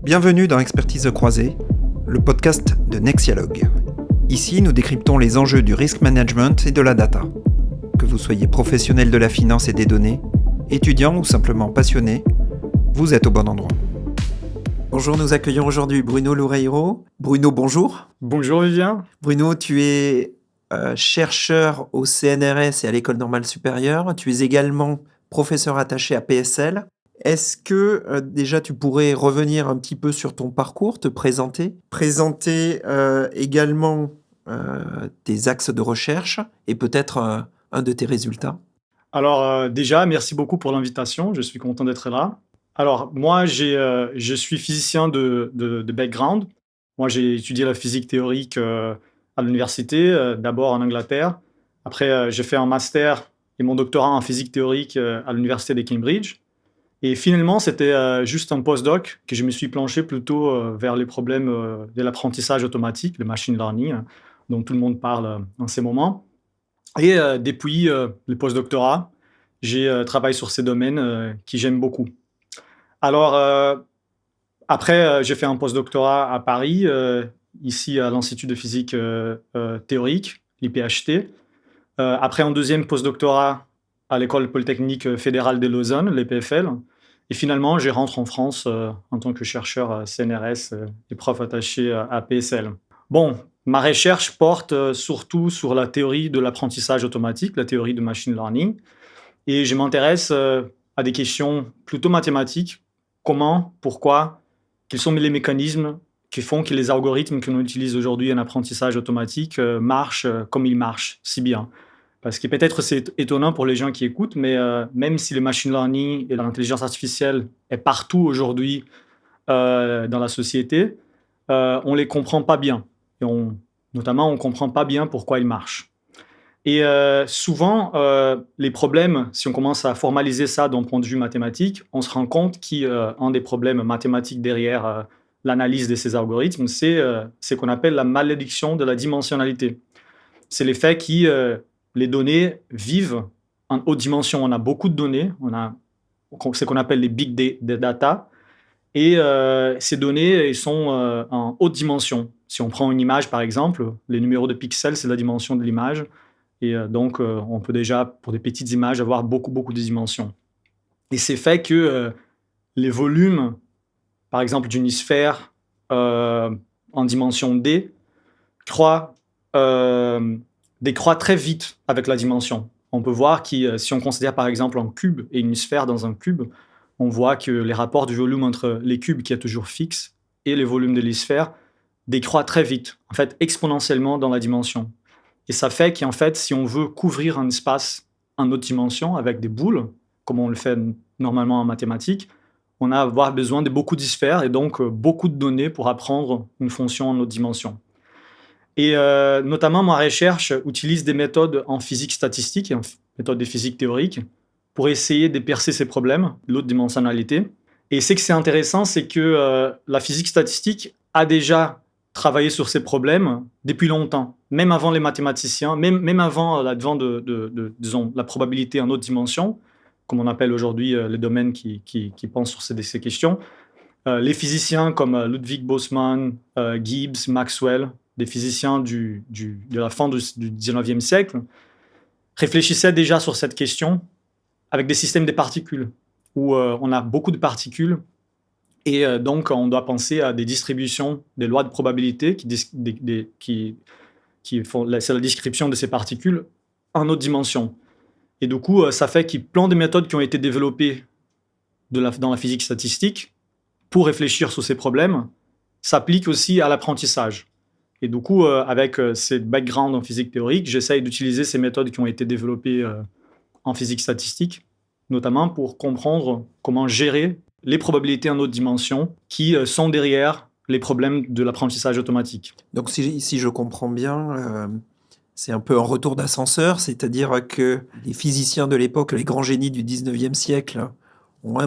Bienvenue dans Expertise croisée, le podcast de Nexialogue. Ici, nous décryptons les enjeux du risk management et de la data. Que vous soyez professionnel de la finance et des données, étudiant ou simplement passionné, vous êtes au bon endroit. Bonjour, nous accueillons aujourd'hui Bruno Loureiro. Bruno, bonjour. Bonjour Vivien. Bruno, tu es chercheur au CNRS et à l'École normale supérieure. Tu es également professeur attaché à PSL. Est-ce que déjà tu pourrais revenir un petit peu sur ton parcours, te présenter également tes axes de recherche et peut-être un de tes résultats? Alors déjà, merci beaucoup pour l'invitation, je suis content d'être là. Alors moi, je suis physicien de background. Moi, j'ai étudié la physique théorique à l'université, d'abord en Angleterre. Après, j'ai fait un master et mon doctorat en physique théorique à l'université de Cambridge. Et finalement, c'était juste un postdoc que je me suis penché plutôt vers les problèmes de l'apprentissage automatique, le machine learning, dont tout le monde parle en ces moments. Et depuis le postdoctorat, j'ai travaillé sur ces domaines que j'aime beaucoup. Alors, après, j'ai fait un postdoctorat à Paris, ici à l'Institut de physique théorique, l'IPHT. Après, un deuxième postdoctorat à l'École polytechnique fédérale de Lausanne, l'EPFL. Et finalement, je rentre en France en tant que chercheur CNRS et prof attaché à PSL. Bon, ma recherche porte surtout sur la théorie de l'apprentissage automatique, la théorie de machine learning. Et je m'intéresse à des questions plutôt mathématiques. Comment, pourquoi, quels sont les mécanismes qui font que les algorithmes que l'on utilise aujourd'hui en apprentissage automatique marchent comme ils marchent si bien. Parce que peut-être c'est étonnant pour les gens qui écoutent, mais même si le machine learning et l'intelligence artificielle est partout aujourd'hui dans la société, on ne les comprend pas bien. Et notamment, on ne comprend pas bien pourquoi ils marchent. Et souvent, les problèmes, si on commence à formaliser ça d'un point de vue mathématique, on se rend compte qu'un des problèmes mathématiques derrière l'analyse de ces algorithmes, c'est ce qu'on appelle la malédiction de la dimensionnalité. C'est l'effet que les données vivent en haute dimension. On a beaucoup de données, on a ce qu'on appelle les big data, et ces données elles sont en haute dimension. Si on prend une image, par exemple, les numéros de pixels, c'est la dimension de l'image. Et donc, on peut déjà, pour des petites images, avoir beaucoup de dimensions. Et c'est fait que les volumes, par exemple, d'une sphère en dimension D, décroît très vite avec la dimension. On peut voir que si on considère par exemple un cube et une sphère dans un cube, on voit que les rapports du volume entre les cubes, qui est toujours fixe, et les volumes de les sphères décroît très vite, en fait exponentiellement dans la dimension. Et ça fait qu'en fait, si on veut couvrir un espace en haute dimension avec des boules, comme on le fait normalement en mathématiques, on va avoir besoin de beaucoup de sphères et donc beaucoup de données pour apprendre une fonction en haute dimension. Et notamment, ma recherche utilise des méthodes en physique statistique et en méthode de physique théorique pour essayer de percer ces problèmes, l'haute dimensionnalité. Et ce que c'est intéressant, c'est que la physique statistique a déjà travaillé sur ces problèmes depuis longtemps, même avant les mathématiciens, même avant l'advent disons, la probabilité en haute dimension, comme on appelle aujourd'hui les domaines qui pensent sur ces questions. Les physiciens comme Ludwig Boltzmann, Gibbs, Maxwell, des physiciens de la fin du 19e siècle, réfléchissaient déjà sur cette question avec des systèmes de particules, où on a beaucoup de particules, et donc on doit penser à des distributions, des lois de probabilité qui font c'est la description de ces particules en haute dimension. Et du coup, ça fait qu'il y a plein de méthodes qui ont été développées dans la physique statistique pour réfléchir sur ces problèmes, s'appliquent aussi à l'apprentissage. Et du coup, avec ce background en physique théorique, j'essaye d'utiliser ces méthodes qui ont été développées en physique statistique, notamment pour comprendre comment gérer les probabilités en haute dimension qui sont derrière les problèmes de l'apprentissage automatique. Donc si je comprends bien, c'est un peu un retour d'ascenseur, c'est-à-dire que les physiciens de l'époque, les grands génies du 19e siècle, ont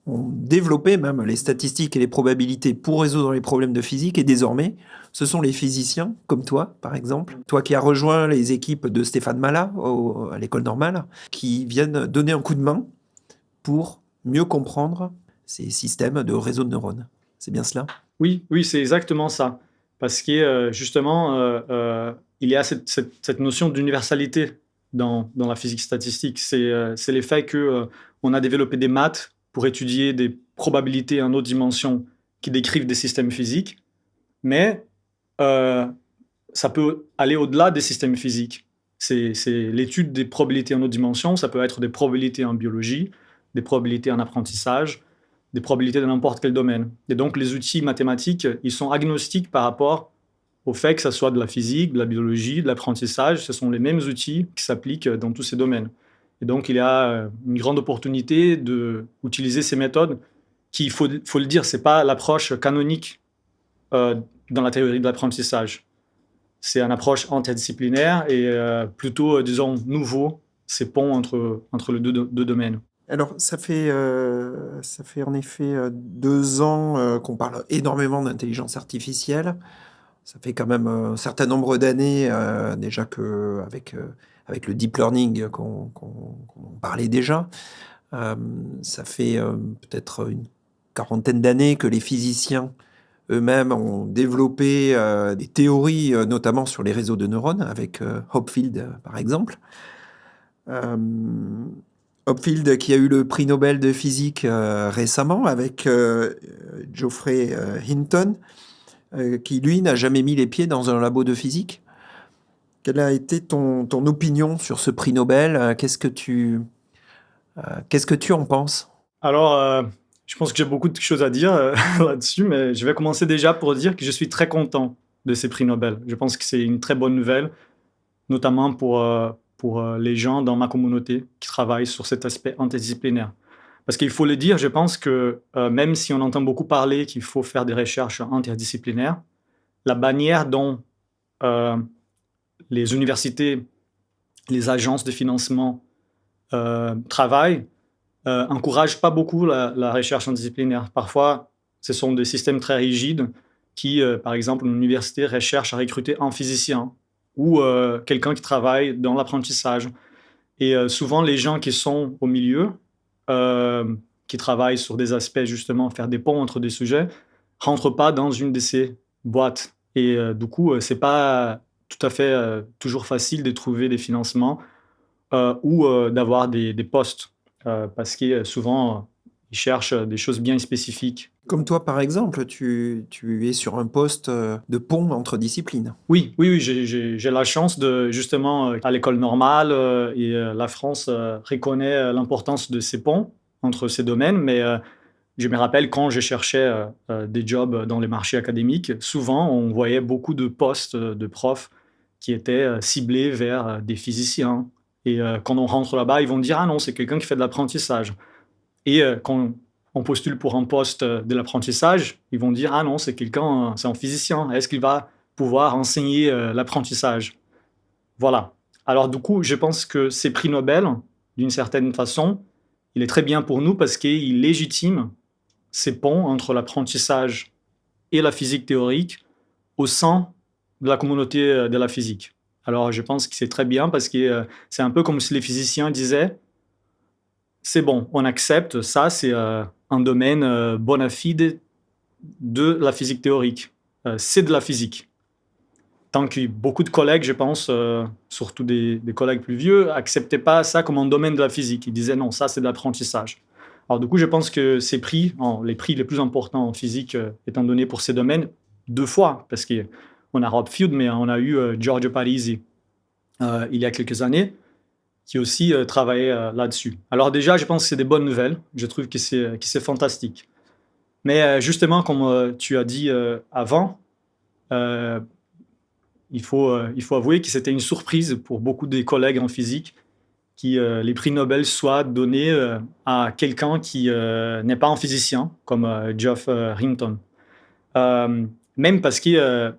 développé même les statistiques et les probabilités pour résoudre les problèmes de physique, et désormais, ce sont les physiciens, comme toi, par exemple, toi qui as rejoint les équipes de Stéphane Malat à l'École normale, qui viennent donner un coup de main pour mieux comprendre ces systèmes de réseaux de neurones. C'est bien cela? Oui, oui, c'est exactement ça. Parce que, justement, il y a cette notion d'universalité dans la physique statistique. C'est l'effet que, on a développé des maths pour étudier des probabilités en autre dimension qui décrivent des systèmes physiques, mais, heu, ça peut aller au-delà des systèmes physiques. C'est l'étude des probabilités en autre dimension, ça peut être des probabilités en biologie, des probabilités en apprentissage, des probabilités de n'importe quel domaine. Et donc les outils mathématiques, ils sont agnostiques par rapport au fait que ça soit de la physique, de la biologie, de l'apprentissage, ce sont les mêmes outils qui s'appliquent dans tous ces domaines. Et donc il y a une grande opportunité d'utiliser ces méthodes qui, faut le dire, c'est pas l'approche canonique euh, dans la théorie de l'apprentissage. C'est une approche interdisciplinaire et plutôt, disons, nouveau, ces ponts entre les deux domaines. Alors, ça fait en effet 2 ans qu'on parle énormément d'intelligence artificielle. Ça fait quand même un certain nombre d'années déjà avec le deep learning qu'on parlait déjà. Euh, Ça fait peut-être une quarantaine d'années que les physiciens eux-mêmes ont développé des théories, notamment sur les réseaux de neurones, avec Hopfield par exemple. Euh, Hopfield qui a eu le prix Nobel de physique récemment avec Geoffrey Hinton, qui lui n'a jamais mis les pieds dans un labo de physique. Quelle a été ton opinion sur ce prix Nobel? Qu'est-ce que tu en penses? Alors, je pense que j'ai beaucoup de choses à dire là-dessus, mais je vais commencer déjà pour dire que je suis très content de ces prix Nobel. Je pense que c'est une très bonne nouvelle, notamment pour les gens dans ma communauté qui travaillent sur cet aspect interdisciplinaire. Parce qu'il faut le dire, je pense que même si on entend beaucoup parler qu'il faut faire des recherches interdisciplinaires, la manière dont euh, les universités, les agences de financement travaillent encourage pas beaucoup la recherche interdisciplinaire. Parfois, ce sont des systèmes très rigides qui, par exemple, une université recherche à recruter un physicien ou quelqu'un qui travaille dans l'apprentissage. Et souvent, les gens qui sont au milieu, qui travaillent sur des aspects, justement, faire des ponts entre des sujets, rentrent pas dans une de ces boîtes. Et du coup, c'est pas tout à fait toujours facile de trouver des financements ou d'avoir des postes parce que souvent, ils cherchent des choses bien spécifiques. Comme toi, par exemple, tu es sur un poste de pont entre disciplines. Oui, oui, oui, j'ai la chance de justement à l'école normale et la France reconnaît l'importance de ces ponts entre ces domaines, mais je me rappelle quand je cherchais des jobs dans les marchés académiques, souvent on voyait beaucoup de postes de profs qui étaient ciblés vers des physiciens. Et quand on rentre là-bas, ils vont dire: ah non, c'est quelqu'un qui fait de l'apprentissage. Et quand on postule pour un poste de l'apprentissage, ils vont dire: ah non, c'est quelqu'un, c'est un physicien. Est-ce qu'il va pouvoir enseigner l'apprentissage? Voilà. Alors du coup, je pense que ces prix Nobel, d'une certaine façon, il est très bien pour nous parce qu'il légitime ces ponts entre l'apprentissage et la physique théorique au sein de la communauté de la physique. Alors je pense que c'est très bien parce que c'est un peu comme si les physiciens disaient: c'est bon, on accepte, ça c'est un domaine bona fide de la physique théorique. C'est de la physique. Tant que beaucoup de collègues, je pense, surtout des collègues plus vieux, acceptaient pas ça comme un domaine de la physique. Ils disaient non, ça c'est de l'apprentissage. Alors du coup, je pense que ces prix, les prix les plus importants en physique, étant donné pour ces domaines, deux fois, parce qu'on a Rob Field, mais on a eu Giorgio Parisi il y a quelques années, qui aussi travaillait là-dessus. Alors déjà, je pense que c'est des bonnes nouvelles. Je trouve que c'est fantastique. Mais justement, comme tu as dit avant, euh, il faut avouer que c'était une surprise pour beaucoup des collègues en physique que les prix Nobel soient donnés à quelqu'un qui n'est pas un physicien, comme Geoff Hinton. Euh, Même parce que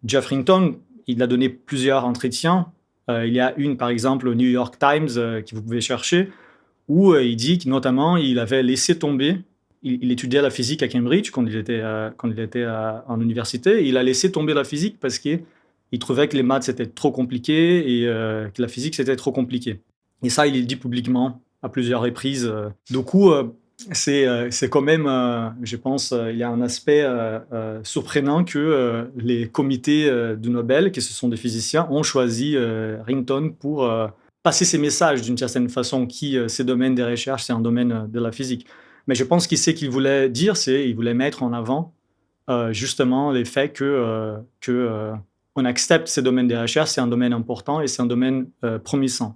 Geoff Hinton, il a donné plusieurs entretiens. Il y a une, par exemple, au New York Times, que vous pouvez chercher, où il dit que notamment, il avait laissé tomber, il étudiait la physique à Cambridge quand il était en université, et il a laissé tomber la physique parce qu'il trouvait que les maths c'était trop compliqué et que la physique c'était trop compliqué. Et ça, il le dit publiquement à plusieurs reprises. Du coup, C'est quand même, je pense, il y a un aspect, surprenant que, les comités, de Nobel, qui ce sont des physiciens, ont choisi, Rington pour, passer ces messages d'une certaine façon ces domaines des recherches, c'est un domaine, de la physique. Mais je pense qu'il sait qu'il voulait dire, c'est il voulait mettre en avant, justement les faits que, on accepte ces domaines des recherches, c'est un domaine important et c'est un domaine, prometteur.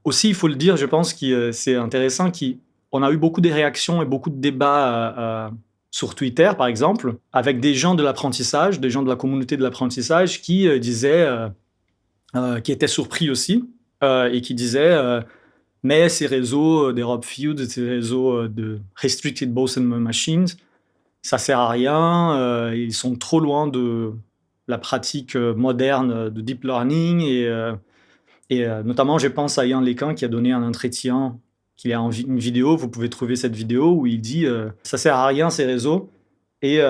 Aussi, il faut le dire, je pense que c'est intéressant qu'on a eu beaucoup de réactions et beaucoup de débats sur Twitter, par exemple, avec des gens de l'apprentissage, des gens de la communauté de l'apprentissage qui disaient, qui étaient surpris aussi, et qui disaient mais ces réseaux des Rob Field, ces réseaux de Restricted Boltzmann Machines, ça sert à rien, ils sont trop loin de la pratique moderne de deep learning notamment, je pense à Yann Léquin qui a donné un entretien, qui a une vidéo, vous pouvez trouver cette vidéo où il dit ça sert à rien ces réseaux. Et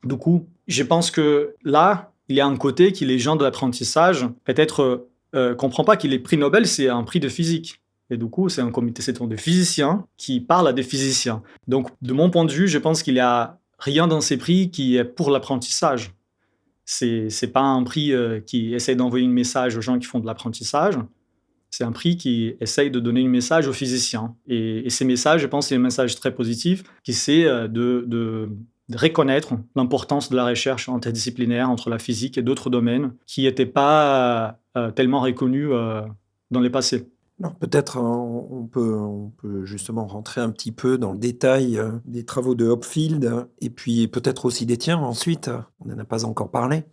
du coup, je pense que là, il y a un côté qui les gens de l'apprentissage peut-être comprend pas qu'il est prix Nobel, c'est un prix de physique. Et du coup, c'est un comité, c'est de physiciens qui parlent à des physiciens. Donc, de mon point de vue, je pense qu'il y a rien dans ces prix qui est pour l'apprentissage. C'est pas un prix qui essaie d'envoyer un message aux gens qui font de l'apprentissage. C'est un prix qui essaye de donner un message aux physiciens. Et ces messages, je pense, c'est un message très positif qui c'est de reconnaître l'importance de la recherche interdisciplinaire entre la physique et d'autres domaines qui n'étaient pas tellement reconnus dans le passé. Alors peut-être on peut justement rentrer un petit peu dans le détail des travaux de Hopfield et puis peut-être aussi des tiens ensuite, on n'en a pas encore parlé.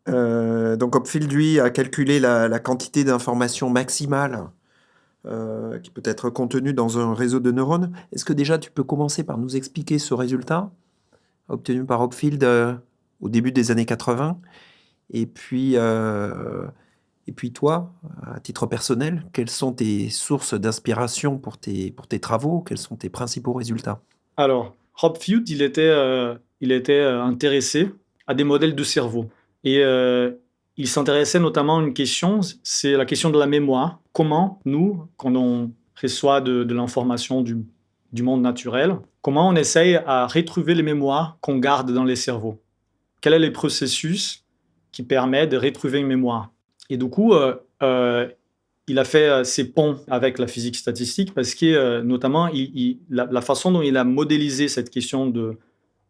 Donc Hopfield, lui, a calculé la quantité d'informations maximale qui peut être contenue dans un réseau de neurones. Est-ce que déjà tu peux commencer par nous expliquer ce résultat obtenu par Hopfield au début des années 80 et puis toi, à titre personnel, quelles sont tes sources d'inspiration pour tes travaux? Quels sont tes principaux résultats? Alors, Hopfield, il était intéressé à des modèles de cerveau. Et il s'intéressait notamment à une question, c'est la question de la mémoire. Comment nous, quand on reçoit de l'information du monde naturel, comment on essaye à retrouver les mémoires qu'on garde dans les cerveaux? Quel est le processus qui permet de retrouver une mémoire? Et du coup, il a fait ces ponts avec la physique statistique parce que, notamment, la façon dont il a modélisé cette question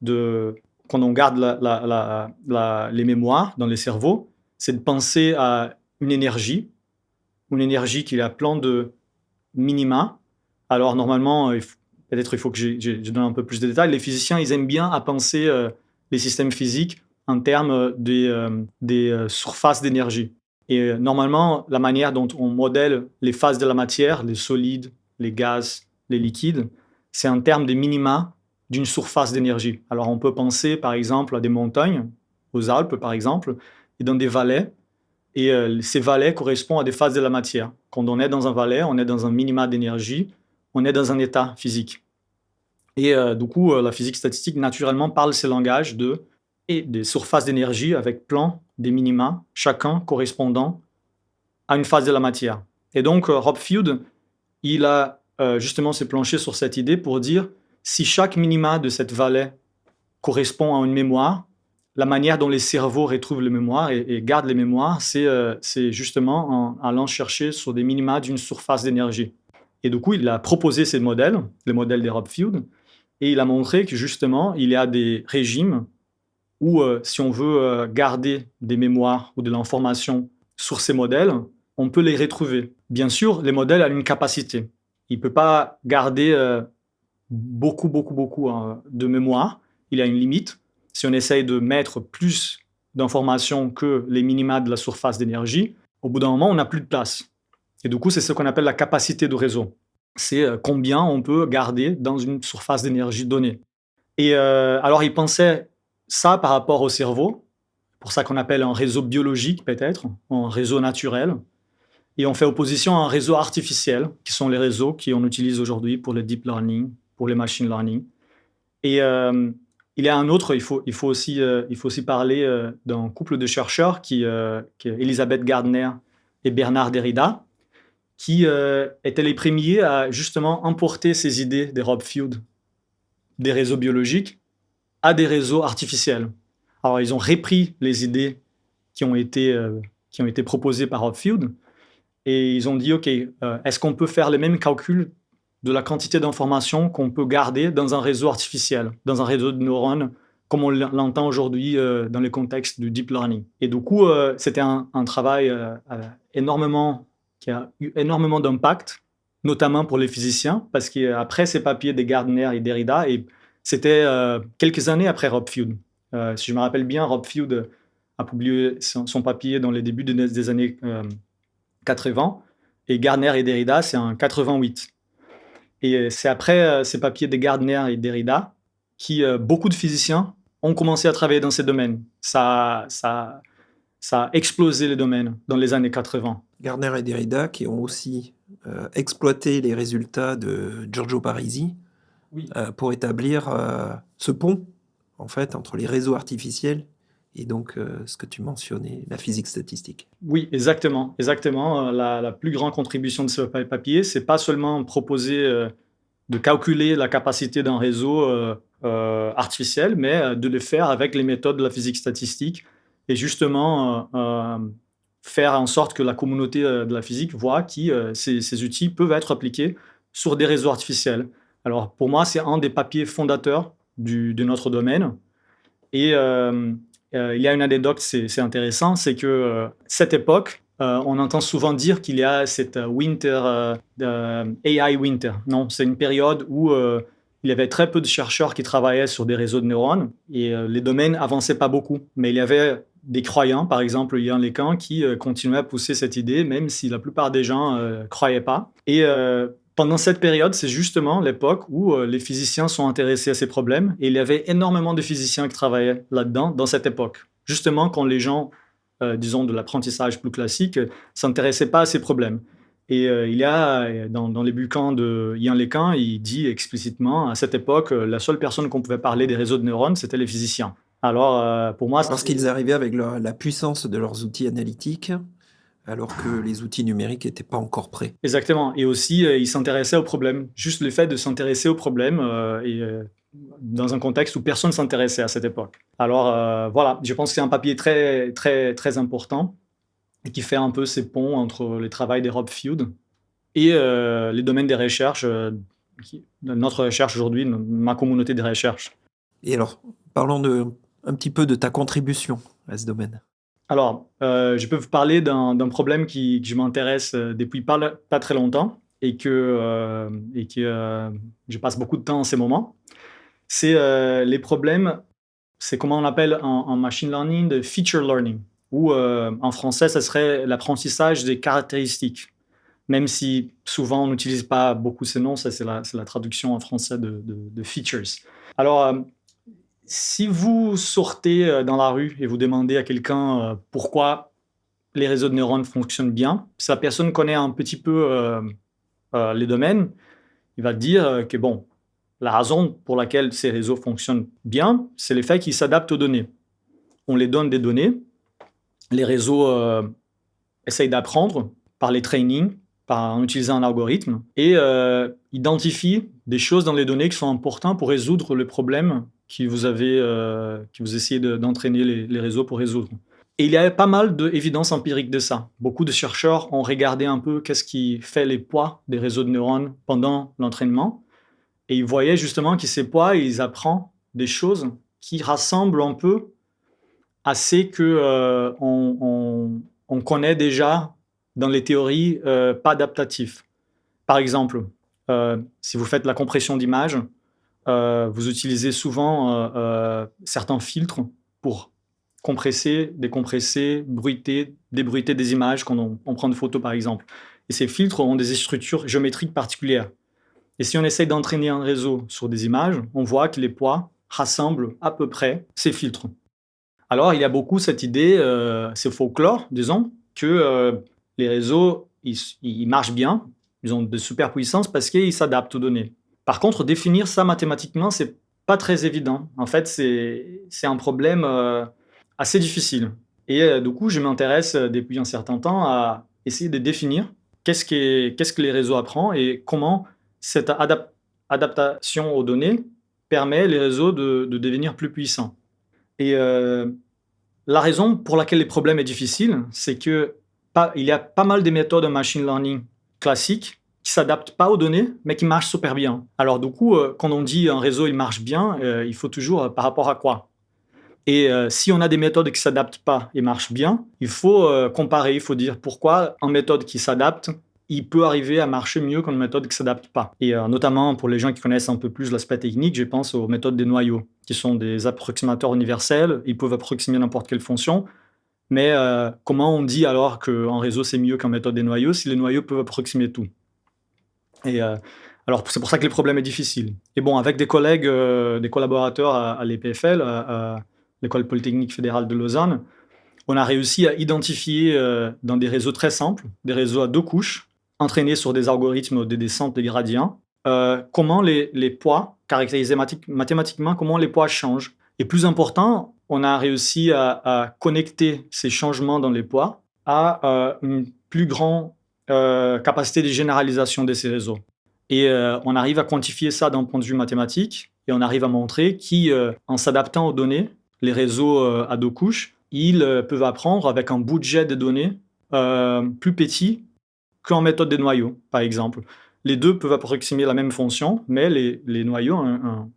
de quand on garde les mémoires dans les cerveaux, c'est de penser à une énergie qui a plein de minima. Alors, normalement, peut-être il faut que je donne un peu plus de détails. Les physiciens, ils aiment bien à penser les systèmes physiques en termes des surfaces d'énergie. Et normalement, la manière dont on modèle les phases de la matière, les solides, les gaz, les liquides, c'est en termes des minima d'une surface d'énergie. Alors on peut penser par exemple à des montagnes, aux Alpes par exemple, et dans des vallées, et ces vallées correspondent à des phases de la matière. Quand on est dans un valet, on est dans un minima d'énergie, on est dans un état physique. Et du coup, la physique statistique naturellement parle ces langages et des surfaces d'énergie avec plan des minima, chacun correspondant à une phase de la matière. Et donc, Hopfield, il a justement se planché sur cette idée pour dire si chaque minima de cette vallée correspond à une mémoire, la manière dont les cerveaux retrouvent les mémoires et gardent les mémoires, c'est justement en allant chercher sur des minima d'une surface d'énergie. Et du coup, il a proposé ces modèles, les modèles des Hopfield, et il a montré que justement, il y a des régimes où, si on veut garder des mémoires ou de l'information sur ces modèles, on peut les retrouver. Bien sûr, les modèles ont une capacité. Il ne peut pas garder beaucoup de mémoire. Il y a une limite. Si on essaye de mettre plus d'informations que les minima de la surface d'énergie, au bout d'un moment, on n'a plus de place. Et du coup, c'est ce qu'on appelle la capacité de réseau. C'est combien on peut garder dans une surface d'énergie donnée. Et alors, il pensait ça par rapport au cerveau, pour ça qu'on appelle un réseau biologique peut-être, un réseau naturel. Et on fait opposition à un réseau artificiel, qui sont les réseaux qu'on utilise aujourd'hui pour le deep learning, pour les machine learning. Et il y a un autre, il faut aussi parler d'un couple de chercheurs qui est Elisabeth Gardner et Bernard Derrida, qui étaient les premiers à justement importer ces idées des Rob Field, des réseaux biologiques, à des réseaux artificiels. Alors, ils ont repris les idées qui ont été proposées par Rob Field et ils ont dit, OK, est-ce qu'on peut faire les mêmes calculs de la quantité d'informations qu'on peut garder dans un réseau artificiel, dans un réseau de neurones, comme on l'entend aujourd'hui dans le contexte du deep learning. Et du coup, c'était un travail qui a eu énormément d'impact, notamment pour les physiciens, parce qu'après ces papiers de Gardner et Derrida, et c'était quelques années après Rob Field. Si je me rappelle bien, Rob Field a publié son papier dans les débuts des années 80, et Gardner et Derrida, c'est en 88. Et c'est après ces papiers de Gardner et Derrida que beaucoup de physiciens ont commencé à travailler dans ces domaines. Ça a explosé les domaines dans les années 80. Gardner et Derrida qui ont aussi exploité les résultats de Giorgio Parisi Oui. Pour établir ce pont en fait entre les réseaux artificiels et donc ce que tu mentionnais, la physique statistique. Oui, exactement. Exactement. La plus grande contribution de ce papier, c'est pas seulement proposer de calculer la capacité d'un réseau artificiel, mais de le faire avec les méthodes de la physique statistique et justement faire en sorte que la communauté de la physique voit que ces outils peuvent être appliqués sur des réseaux artificiels. Alors pour moi, c'est un des papiers fondateurs de notre domaine. Et il y a une anecdote, c'est intéressant, c'est que cette époque, on entend souvent dire qu'il y a cette winter, AI winter. Non, c'est une période où il y avait très peu de chercheurs qui travaillaient sur des réseaux de neurones et les domaines avançaient pas beaucoup. Mais il y avait des croyants, par exemple Ian LeCun, qui continuaient à pousser cette idée, même si la plupart des gens croyaient pas. Et pendant cette période, c'est justement l'époque où les physiciens sont intéressés à ces problèmes et il y avait énormément de physiciens qui travaillaient là-dedans dans cette époque. Justement, quand les gens, disons, de l'apprentissage plus classique, s'intéressaient pas à ces problèmes. Et il y a, dans les bouquins de Ian LeCun, il dit explicitement, à cette époque, la seule personne qu'on pouvait parler des réseaux de neurones, c'était les physiciens. Alors, pour moi... Parce qu'ils arrivaient avec la puissance de leurs outils analytiques, alors que les outils numériques n'étaient pas encore prêts. Exactement. Et aussi, ils s'intéressaient aux problèmes. Juste le fait de s'intéresser aux problèmes dans un contexte où personne ne s'intéressait à cette époque. Alors voilà, je pense que c'est un papier très, très, très important et qui fait un peu ces ponts entre les travaux des Rob Field et les domaines des recherches, notre recherche aujourd'hui, ma communauté des recherches. Et alors, parlons un petit peu de ta contribution à ce domaine. Alors, je peux vous parler d'un problème que je m'intéresse depuis pas très longtemps et que je passe beaucoup de temps en ces moments. C'est les problèmes, c'est comment on appelle en machine learning de feature learning, ou en français, ça serait l'apprentissage des caractéristiques. Même si souvent on n'utilise pas beaucoup ces noms, ça c'est la traduction en français de features. Alors, si vous sortez dans la rue et vous demandez à quelqu'un pourquoi les réseaux de neurones fonctionnent bien, si la personne connaît un petit peu les domaines, il va dire que bon, la raison pour laquelle ces réseaux fonctionnent bien, c'est le fait qu'ils s'adaptent aux données. On les donne des données, les réseaux essayent d'apprendre par les trainings, en utilisant un algorithme, et identifient des choses dans les données qui sont importantes pour résoudre le problème que vous essayez d'entraîner les réseaux pour résoudre. Et il y a pas mal d'évidences empiriques de ça. Beaucoup de chercheurs ont regardé un peu qu'est-ce qui fait les poids des réseaux de neurones pendant l'entraînement. Et ils voyaient justement que ces poids, ils apprennent des choses qui rassemblent un peu assez que on connaît déjà dans les théories pas adaptatives. Par exemple, si vous faites la compression d'images, vous utilisez souvent certains filtres pour compresser, décompresser, bruiter, débruiter des images quand on prend une photo par exemple. Et ces filtres ont des structures géométriques particulières. Et si on essaye d'entraîner un réseau sur des images, on voit que les poids rassemblent à peu près ces filtres. Alors il y a beaucoup cette idée, ce folklore, disons, que les réseaux, ils marchent bien, ils ont de superpuissance parce qu'ils s'adaptent aux données. Par contre, définir ça mathématiquement, c'est pas très évident. En fait, c'est un problème assez difficile. Et du coup, je m'intéresse depuis un certain temps à essayer de définir qu'est-ce que les réseaux apprennent et comment cette adaptation aux données permet les réseaux de devenir plus puissants. Et la raison pour laquelle les problèmes est difficile, c'est que il y a pas mal de méthodes de machine learning classiques qui s'adaptent pas aux données, mais qui marchent super bien. Alors du coup, quand on dit un réseau il marche bien, il faut toujours par rapport à quoi? Et si on a des méthodes qui s'adaptent pas et marchent bien, il faut comparer, il faut dire pourquoi une méthode qui s'adapte, il peut arriver à marcher mieux qu'une méthode qui s'adapte pas. Et notamment pour les gens qui connaissent un peu plus l'aspect technique, je pense aux méthodes des noyaux, qui sont des approximateurs universels. Ils peuvent approximer n'importe quelle fonction, mais comment on dit alors qu'un réseau c'est mieux qu'une méthode des noyaux si les noyaux peuvent approximer tout? Et alors c'est pour ça que le problème est difficile. Et bon, avec des collègues, des collaborateurs à l'EPFL, à l'École polytechnique fédérale de Lausanne, on a réussi à identifier dans des réseaux très simples, des réseaux à 2 couches, entraînés sur des algorithmes de descente des gradients, comment les poids, caractérisés mathématiquement, comment les poids changent. Et plus important, on a réussi à connecter ces changements dans les poids à une plus grande capacité de généralisation de ces réseaux. Et on arrive à quantifier ça d'un point de vue mathématique et on arrive à montrer qu'en s'adaptant aux données, les réseaux à 2 couches, ils peuvent apprendre avec un budget de données plus petit qu'en méthode des noyaux, par exemple. Les deux peuvent approximer la même fonction, mais les noyaux,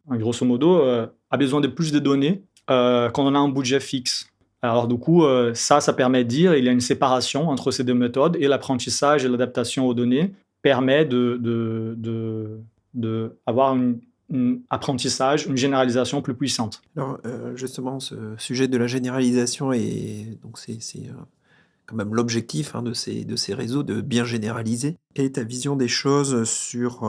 grosso modo, a besoin de plus de données quand on a un budget fixe. Alors du coup, ça permet de dire qu'il y a une séparation entre ces deux méthodes et l'apprentissage et l'adaptation aux données permet d'avoir un apprentissage, une généralisation plus puissante. Alors, justement, ce sujet de la généralisation donc c'est quand même l'objectif de ces réseaux, de bien généraliser. Quelle est ta vision des choses sur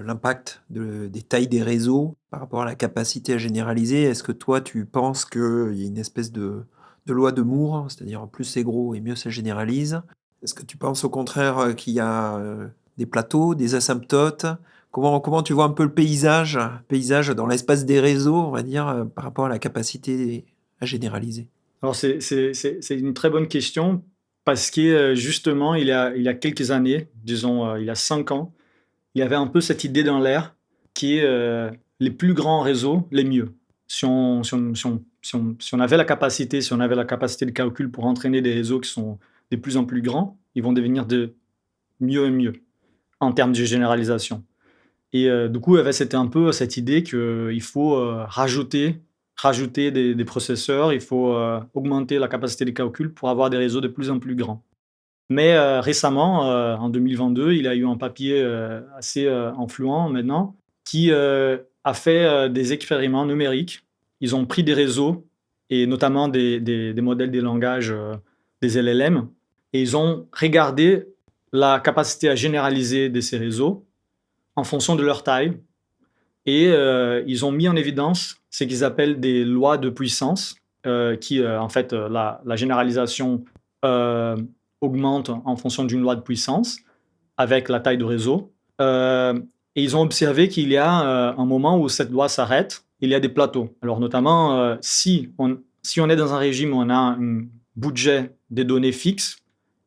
l'impact des tailles des réseaux par rapport à la capacité à généraliser? Est-ce que toi, tu penses qu'il y a une espèce de loi de Moore, c'est-à-dire plus c'est gros et mieux ça généralise? Est-ce que tu penses au contraire qu'il y a des plateaux, des asymptotes? Comment tu vois un peu le paysage dans l'espace des réseaux, on va dire, par rapport à la capacité à généraliser? Alors c'est une très bonne question parce que, justement il y a quelques années, disons, il y a 5 ans, il y avait un peu cette idée dans l'air qui est, les plus grands réseaux, les mieux. Si on avait la capacité de calcul pour entraîner des réseaux qui sont de plus en plus grands, ils vont devenir de mieux et mieux en termes de généralisation. Et du coup, il y avait c'était un peu cette idée qu'il faut, rajouter des processeurs, il faut, augmenter la capacité de calcul pour avoir des réseaux de plus en plus grands. Mais récemment, en 2022, il y a eu un papier, assez, influent maintenant qui, a fait, des expériments numériques. Ils ont pris des réseaux et notamment des modèles des langages, des LLM et ils ont regardé la capacité à généraliser de ces réseaux en fonction de leur taille et ils ont mis en évidence ce qu'ils appellent des lois de puissance, qui, en fait, la généralisation, heu, augmente en fonction d'une loi de puissance avec la taille de réseau. Et ils ont observé qu'il y a, un moment où cette loi s'arrête, il y a des plateaux. Alors notamment, si on est dans un régime où on a un budget des données fixe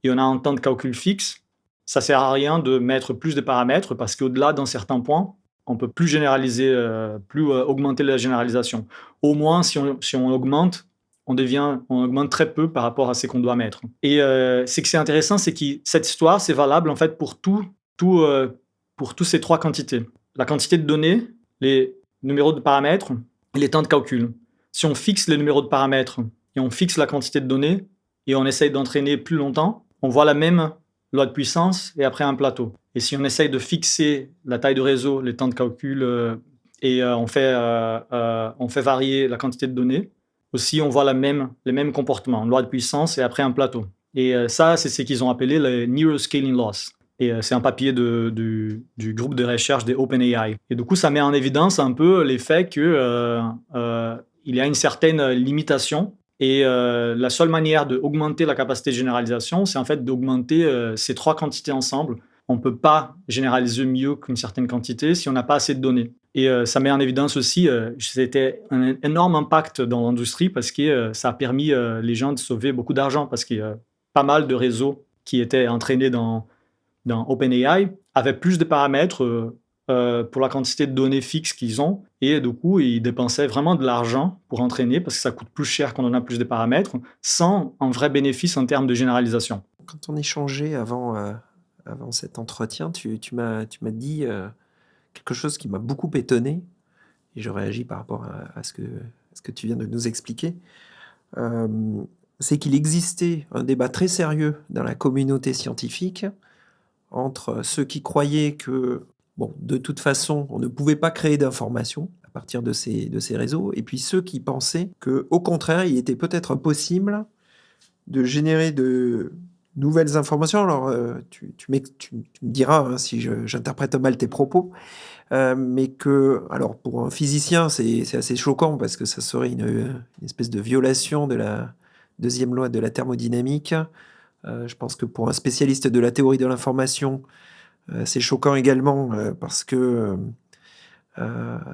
et on a un temps de calcul fixe, ça sert à rien de mettre plus de paramètres parce qu'au-delà d'un certain point, on peut plus généraliser, augmenter la généralisation. Au moins si on augmente, on augmente très peu par rapport à ce qu'on doit mettre. Et ce qui est intéressant, c'est que cette histoire, c'est valable en fait tout, pour tous ces 3 quantités. La quantité de données, les numéros de paramètres et les temps de calcul. Si on fixe les numéros de paramètres et on fixe la quantité de données et on essaye d'entraîner plus longtemps, on voit la même loi de puissance et après un plateau. Et si on essaye de fixer la taille de réseau, les temps de calcul et on fait varier la quantité de données, aussi on voit les mêmes comportements, loi de puissance et après un plateau. Et ça, c'est ce qu'ils ont appelé le Neuroscaling Loss. Et c'est un papier du groupe de recherche des OpenAI. Et du coup, ça met en évidence un peu l'effet qu'il y a une certaine limitation. Et la seule manière d'augmenter la capacité de généralisation, c'est en fait d'augmenter ces 3 quantités ensemble. On ne peut pas généraliser mieux qu'une certaine quantité si on n'a pas assez de données. Et ça met en évidence aussi, c'était un énorme impact dans l'industrie parce que ça a permis les gens de sauver beaucoup d'argent parce qu'il y a pas mal de réseaux qui étaient entraînés dans OpenAI avaient plus de paramètres pour la quantité de données fixes qu'ils ont. Et du coup, ils dépensaient vraiment de l'argent pour entraîner parce que ça coûte plus cher quand on a plus de paramètres, sans un vrai bénéfice en termes de généralisation. Quand on échangeait avant cet entretien, tu m'as dit quelque chose qui m'a beaucoup étonné, et je réagis par rapport à ce que tu viens de nous expliquer. C'est qu'il existait un débat très sérieux dans la communauté scientifique entre ceux qui croyaient que, bon, de toute façon, on ne pouvait pas créer d'informations à partir de ces réseaux, et puis ceux qui pensaient qu'au contraire, il était peut-être possible de générer de nouvelles informations. Alors, tu me diras hein, si j'interprète mal tes propos, mais que, alors pour un physicien, c'est assez choquant parce que ça serait une espèce de violation de la deuxième loi de la thermodynamique. Je pense que pour un spécialiste de la théorie de l'information, c'est choquant également parce que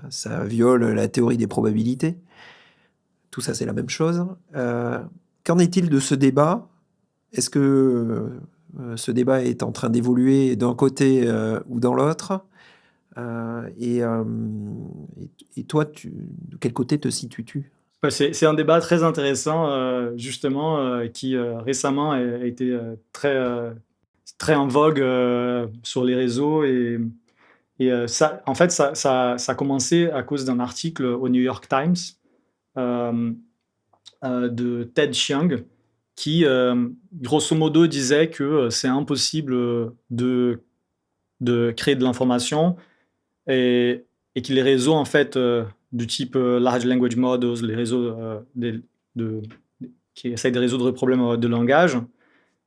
ça viole la théorie des probabilités. Tout ça, c'est la même chose. Qu'en est-il de ce débat ? Est-ce que ce débat est en train d'évoluer d'un côté ou dans l'autre ? Et toi, de quel côté te situes-tu ? Ouais, c'est un débat très intéressant, justement, qui récemment a été très en vogue sur les réseaux. Ça, en fait, ça a commencé à cause d'un article au New York Times euh, de Ted Chiang qui, grosso modo, disait que c'est impossible de créer de l'information et que les réseaux, en fait, du type Large Language Models, les réseaux de- qui essayent de résoudre les problèmes de langage,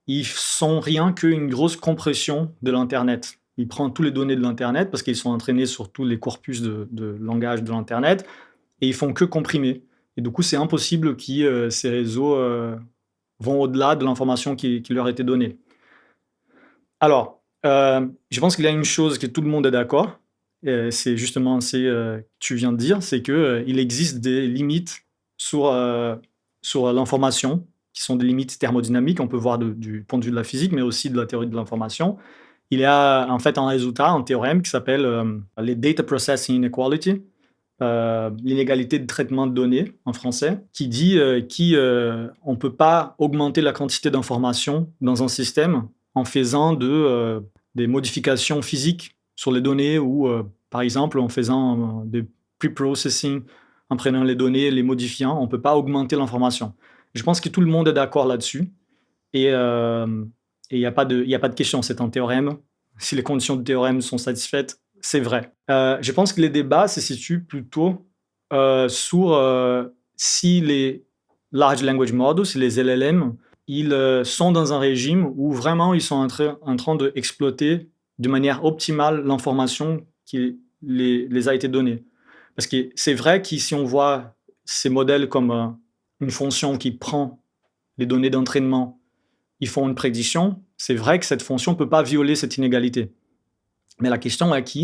ils sont rien qu'une grosse compression de l'Internet. Ils prennent toutes les données de l'Internet parce qu'ils sont entraînés sur tous les corpus de langage de l'Internet et ils font que comprimer. Et du coup, c'est impossible que ces réseaux vont au-delà de l'information qui leur a été donnée. Alors, je pense qu'il y a une chose que tout le monde est d'accord, c'est justement tu viens de dire, c'est que il existe des limites sur l'information, qui sont des limites thermodynamiques. On peut voir du point de vue de la physique, mais aussi de la théorie de l'information. Il y a en fait un résultat, un théorème qui s'appelle les Data Processing Inequality, l'inégalité de traitement de données en français, qui dit qu'on ne peut pas augmenter la quantité d'informations dans un système en faisant des modifications physiques sur les données ou, par exemple, en faisant des pre-processing, en prenant les données, les modifiant. On ne peut pas augmenter l'information. Je pense que tout le monde est d'accord là-dessus. Et il n'y a pas de question, c'est un théorème. Si les conditions du théorème sont satisfaites, c'est vrai. Je pense que les débats se situent plutôt sur si les Large Language Models, si les LLM, ils sont dans un régime où vraiment ils sont en train d'exploiter de manière optimale l'information qui les a été donnée. Parce que c'est vrai que si on voit ces modèles comme une fonction qui prend les données d'entraînement, ils font une prédiction, c'est vrai que cette fonction ne peut pas violer cette inégalité. Mais la question est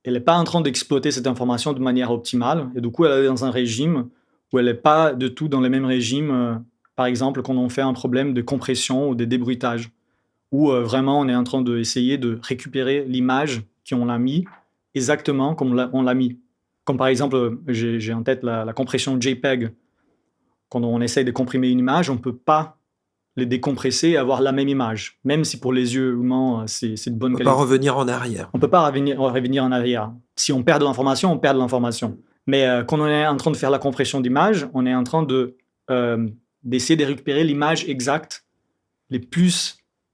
elle n'est pas en train d'exploiter cette information de manière optimale, et du coup, elle est dans un régime où elle n'est pas du tout dans le même régime, par exemple, quand on fait un problème de compression ou de débruitage, où vraiment on est en train d'essayer de récupérer l'image qu'on a mis exactement comme on l'a mis. Comme par exemple, j'ai en tête la compression JPEG. Quand on essaye de comprimer une image, on ne peut pas les décompresser et avoir la même image. Même si pour les yeux humains, c'est de bonne On ne peut qualité. pas revenir en arrière. On ne peut pas revenir en arrière. Si on perd de l'information, on perd de l'information. Mais quand on est en train de faire la compression d'image, on est en train d'essayer de récupérer l'image exacte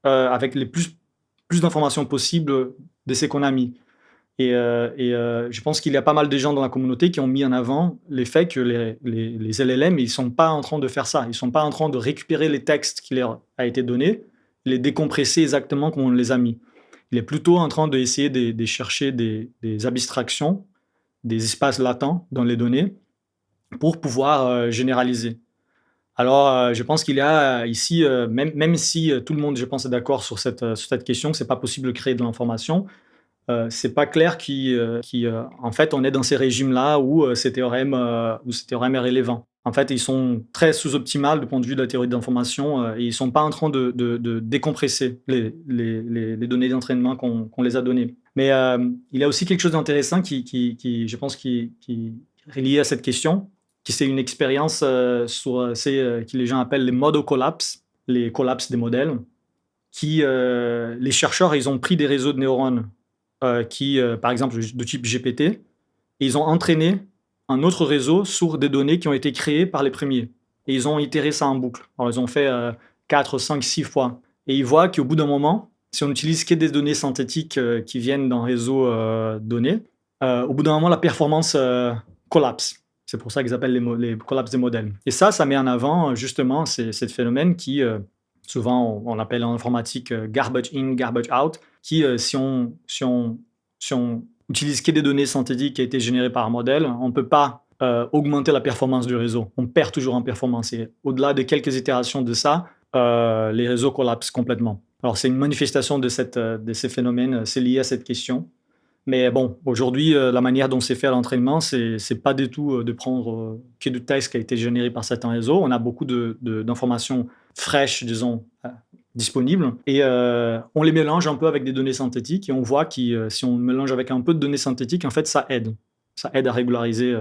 avec les plus d'informations possibles de ce qu'on a mis. Je pense qu'il y a pas mal de gens dans la communauté qui ont mis en avant les faits que les LLM, ils ne sont pas en train de faire ça. Ils ne sont pas en train de récupérer les textes qui leur a été donné, les décompresser exactement comme on les a mis. Il est plutôt en train d'essayer de chercher des abstractions, des espaces latents dans les données pour pouvoir généraliser. Alors, je pense qu'il y a ici, même si tout le monde, je pense, est d'accord sur cette question, que ce n'est pas possible de créer de l'information, c'est pas clair en fait, on est dans ces régimes-là où ces théorèmes est relevant. En fait, ils sont très sous-optimales du point de vue de la théorie de l'information, et ils ne sont pas en train de décompresser les données d'entraînement qu'on les a données. Mais, il y a aussi quelque chose d'intéressant qui je pense qui est lié à cette question, qui c'est une expérience, que les gens appellent les model collapse, les collapses des modèles, les chercheurs, ils ont pris des réseaux de neurones, par exemple, de type GPT, et ils ont entraîné un autre réseau sur des données qui ont été créées par les premiers. Et ils ont itéré ça en boucle. Alors, ils ont fait 4, 5, 6 fois. Et ils voient qu'au bout d'un moment, si on n'utilise que des données synthétiques qui viennent d'un réseau donné, au bout d'un moment, la performance collapse. C'est pour ça qu'ils appellent les collapses des modèles. Et ça met en avant justement ce phénomène qui, souvent, on appelle en informatique garbage in, garbage out, qui, si on utilise que des données synthétiques qui ont été générées par un modèle, on ne peut pas augmenter la performance du réseau. On perd toujours en performance. Et au-delà de quelques itérations de ça, les réseaux collapsent complètement. Alors, c'est une manifestation de ces phénomènes, c'est lié à cette question. Mais bon, aujourd'hui, la manière dont c'est fait à l'entraînement, c'est pas du tout de prendre que du texte qui a été généré par certains réseaux. On a beaucoup d'informations fraîches, disons, disponibles, et on les mélange un peu avec des données synthétiques, et on voit que si on mélange avec un peu de données synthétiques, en fait, ça aide. Ça aide à régulariser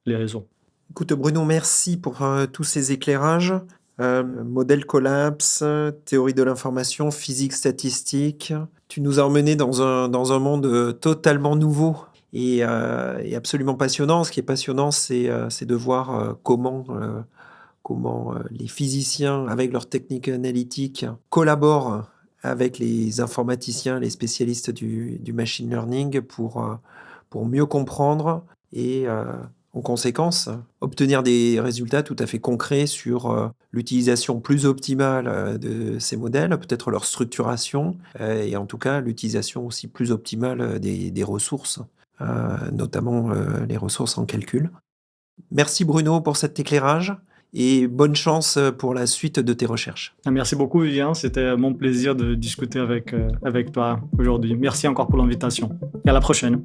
les réseaux. Écoute Bruno, merci pour tous ces éclairages. Modèle collapse, théorie de l'information, physique statistique. Tu nous as emmenés dans un monde totalement nouveau et absolument passionnant. Ce qui est passionnant, c'est de voir comment les physiciens, avec leurs techniques analytiques, collaborent avec les informaticiens, les spécialistes du machine learning pour mieux comprendre et en conséquence, obtenir des résultats tout à fait concrets sur l'utilisation plus optimale de ces modèles, peut-être leur structuration, et en tout cas l'utilisation aussi plus optimale des ressources, notamment les ressources en calcul. Merci Bruno pour cet éclairage et bonne chance pour la suite de tes recherches. Merci beaucoup, Vivien. C'était mon plaisir de discuter avec toi aujourd'hui. Merci encore pour l'invitation. Et à la prochaine.